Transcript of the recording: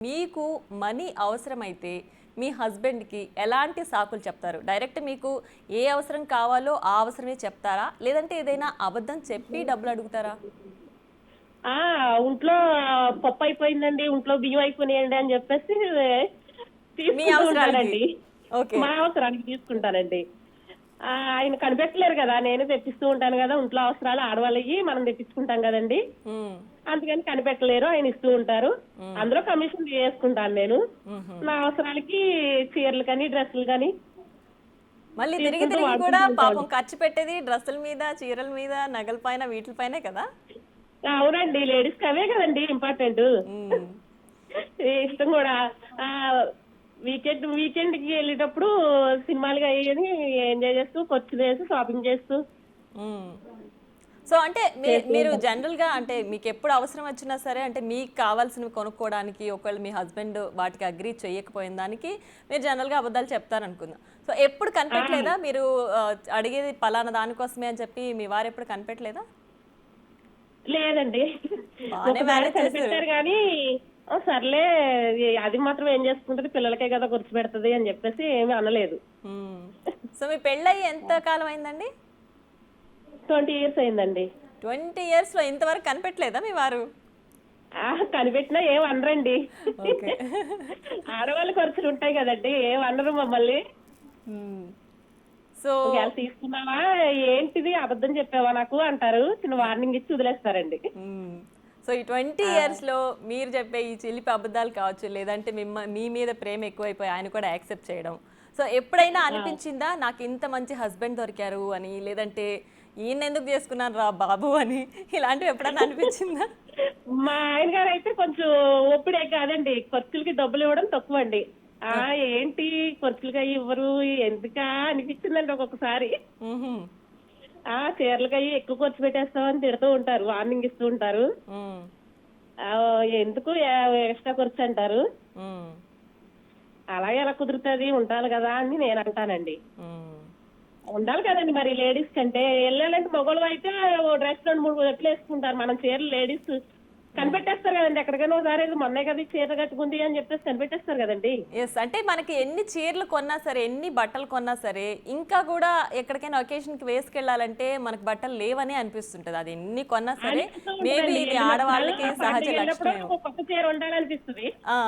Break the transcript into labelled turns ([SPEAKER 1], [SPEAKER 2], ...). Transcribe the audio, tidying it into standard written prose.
[SPEAKER 1] మీకు మనీ అవసరమైతే మీ హస్బెండ్‌కి ఎలాంటి సాకులు చెప్తారు? డైరెక్ట్ మీకు ఏ అవసరం కావాలో ఆ అవసరమే చెప్తారా? లేదంటే ఏదైనా అబద్ధం చెప్పి డబ్బులు అడుగుతారా?
[SPEAKER 2] ఆ! ఒంట్లో పప్పయిపోయిందండి, ఒంట్లో బియ్యం అయిపోయినాయండి అని జెప్పేసి
[SPEAKER 1] మీ
[SPEAKER 2] తీసుకుంటూ
[SPEAKER 1] అవసరాలకి.
[SPEAKER 2] ఉంటానండి.
[SPEAKER 1] ఓకే.
[SPEAKER 2] మా అవసరానికి తీసుకుంటానండి. ఆయన కనిపెట్టలేరు గదా! నేనే తెప్పిస్తూ ఉంటాను గదా! ఇంట్లో అవసరాలు ఆడవాళ్ళయి మనం తెప్పించుకుంటాం గదండీ!
[SPEAKER 1] హ్మ్.
[SPEAKER 2] అందుకని కనిపెట్టలేరు. ఆయన ఇస్తూ ఉంటారు.
[SPEAKER 1] హ్మ్.
[SPEAKER 2] అందులో కమిషన్ చేసుకుంటాను నేను.
[SPEAKER 1] హుహు.
[SPEAKER 2] నా అవసరాలకి చీరలు కానీ, డ్రెస్సులు గానీ
[SPEAKER 1] మళ్ళీ తిరిగి
[SPEAKER 2] తీసుకుంటూ
[SPEAKER 1] తిరిగి కూడా
[SPEAKER 2] వాడుకుంటూ
[SPEAKER 1] పాపం
[SPEAKER 2] ఉంటామండి.
[SPEAKER 1] ఖర్చు పెట్టేది డ్రెస్సుల మీద, చీరల మీద, నగల పైన వీటిల పైనే కదా!
[SPEAKER 2] అవునండి. లేడీస్‌కి అవే గదండీ ఇంపార్టెంటు.
[SPEAKER 1] హ్మ్.
[SPEAKER 2] ఇష్టం గూడా. ఆహ్, వీకెండ్‌కి ఎళ్ళేటప్పుడు సినిమాలకి అయ్యని ఎంజాయ్ చేస్తూ, ఖర్చులేసి, షాపింగ్ చేస్తూ
[SPEAKER 1] హ్మ్. సో, అంటే
[SPEAKER 2] చేస్తూ
[SPEAKER 1] మీరు
[SPEAKER 2] ఉంటాం.
[SPEAKER 1] జనరల్‌గా అంటే మీకెప్పుడు అవసరం వచ్చినా సరే అంటే మీకు కావాల్సినవి కొనుక్కోవడానికి ఒకవేళ మీ హస్బెండ్ వాటికి అగ్రీ చేయకపోయిన దానికి మీరు జనరల్‌గా అబద్ధాలు చెప్తారనుకుందాం. సో, ఎప్పుడు
[SPEAKER 2] ఆ!
[SPEAKER 1] కనిపెట్టలేదా? మీరు అడిగేది పలానా దానికోసమే అని చెప్పి మీ వారెప్పుడు కనిపెట్టలేదా?
[SPEAKER 2] లేదండి.
[SPEAKER 1] బానే
[SPEAKER 2] ఒకసారి
[SPEAKER 1] మేనేజ్ చేశారు.
[SPEAKER 2] కనిపెట్టారు గానీ, సర్లే అది మాత్రం ఏం చేసుకుంటది పిల్లలకే గదా ఖర్చుపెడతది అని జెప్పేసి ఏమి అనలేదు.
[SPEAKER 1] హ్మ్. సో, మీ పెళ్ళయ్యి ఎంత కాలం అయిందండి?
[SPEAKER 2] 20 ఇయర్స్ అయిందండి.
[SPEAKER 1] 20 ఇయర్స్‌లో ఇంతవరకు కనిపెట్టలేదా మీ వారు?
[SPEAKER 2] కనిపెట్టినా ఏమనరండి.
[SPEAKER 1] ఓకే.
[SPEAKER 2] ఆడవాళ్ళ ఖర్చులుంటాయి గదండీ! ఏమనరు మమ్మల్ని.
[SPEAKER 1] హ్మ్. సో
[SPEAKER 2] ఒకవేళ తీసుకున్నావా? ఏంటిది అబద్ధం చెప్పావా నాకు అంటారు. చిన్న వార్నింగ్ ఇచ్చి వదిలేస్తారండి.
[SPEAKER 1] హ్మ్. సో, ఈ 20
[SPEAKER 2] ఆ!
[SPEAKER 1] ఇయర్స్‌లో మీరు చెప్పే ఈ చిలిపి అబద్ధాలు కావచ్చు, లేదంటే మీ మీద ప్రేమ ఎక్కువైపోయి ఆయన కూడా యాక్సెప్ట్ చేయడం. సో, ఎప్పుడైనా
[SPEAKER 2] ఆ!
[SPEAKER 1] అనిపించిందా నాకింత మంచి హస్బెండ్ దొరికారు అని, లేదంటే ఈయన్నెందుకు చేసుకున్నానురా బాబు అని ఇలాంటివి ఎప్పుడన్నా అనిపించిందా?
[SPEAKER 2] మా ఆయన గారైతే కొంచెం ఒప్పుడే కాదండి. ఖర్చులకి డబ్బులివ్వడం తక్కువండి. ఆ!
[SPEAKER 1] ఓకే.
[SPEAKER 2] ఏంటి ఖర్చులకయి ఇవ్వరు ఎందుకా అనిపించిందండి ఒక్కొక్కసారి.
[SPEAKER 1] హుహు.
[SPEAKER 2] చీరలకయి ఎక్కువ ఖర్చు పెట్టేస్తావని తిడుతూ ఉంటారు. వార్నింగ్ ఇస్తూ ఉంటారు.
[SPEAKER 1] హ్మ్.
[SPEAKER 2] ఎందుకు ఎక్స్‌ట్రా ఖర్చంటారు.
[SPEAKER 1] హ్మ్.
[SPEAKER 2] అలా ఎలా కుదురుతది ఉండాలి గదా! అని నేనంటానండి.
[SPEAKER 1] హ్మ్.
[SPEAKER 2] ఉండాలి కదండీ మరి లేడీస్ కంటే. ఎళ్ళాలంటే మగోళ్ళమయితే ఓ డ్రెస్ 2, 3 జతలేసుకుంటారు. మనం చీరలు లేడీస్
[SPEAKER 1] హ్మ్.
[SPEAKER 2] కనిపెట్టేస్తారు గదండీ. ఎక్కడికైనా ఓసారి మొన్నే కదా ఈ చీర కట్టుకుంది అని జెప్పేసి కనిపెట్టేస్తారు గదండీ.
[SPEAKER 1] యెస్. అంటే మనకి ఎన్ని చీరలు కొన్నా సరే, ఎన్ని బట్టలు కొన్నా సరే, ఇంకా గూడా ఎక్కడికైనా అకేషన్‌కి వేసుకెళ్ళాలంటే మనకు బట్టలు లేవనే అనిపిస్తుంటది. అది ఎన్ని కొన్నా సరే,
[SPEAKER 2] అనిపిస్తూ
[SPEAKER 1] మేబీ
[SPEAKER 2] ఉంటదండి.
[SPEAKER 1] ఇది
[SPEAKER 2] ఎళ్ళినప్పుడల్లా
[SPEAKER 1] ఆడవాళ్ళకి సహజ
[SPEAKER 2] పండగెళ్ళినప్పుడు
[SPEAKER 1] లక్షణమేమో.
[SPEAKER 2] ఒక కొత్త చీర ఉండాలనిపిస్తది.
[SPEAKER 1] ఆ!